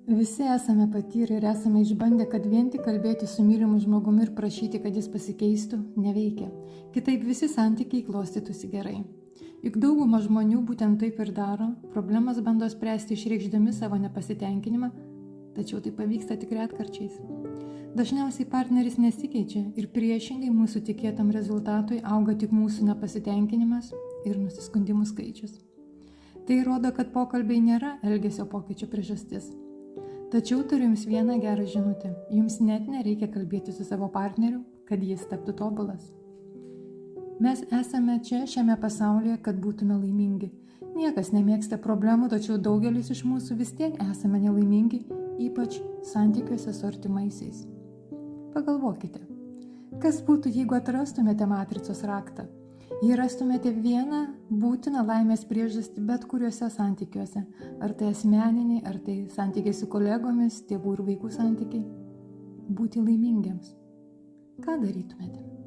Visi esame patyrę ir esame išbandę, kad vien tik kalbėti su mylimu žmogumi ir prašyti, kad jis pasikeistų, neveikia. Kitaip visi santykiai klostytųsi gerai. Juk dauguma žmonių būtent taip ir daro, problemas bando spręsti išreikšdami savo nepasitenkinimą, tačiau tai pavyksta tik retkarčiais. Dažniausiai partneris nesikeičia ir priešingai mūsų tikėtam rezultatui auga tik mūsų nepasitenkinimas ir nusiskundimų skaičius. Tai rodo, kad pokalbiai nėra elgesio pokyčio priežastis. Tačiau turiu jums vieną gerą žinutę. Jums net nereikia kalbėti su savo partneriu, kad jis taptų tobulas. Mes esame čia šiame pasaulyje, kad būtume laimingi. Niekas nemėgsta problemų, tačiau daugelis iš mūsų vis tiek esame nelaimingi, ypač santykiuose su artimaisiais. Pagalvokite, kas būtų, jeigu atrastumėte matricos raktą? Jei rastumėte vieną būtiną laimės priežastį bet kuriuose santykiuose, ar tai asmeniniai, ar tai santykiai su kolegomis, tėvų ir vaikų santykiai, būti laimingiams, ką darytumėte?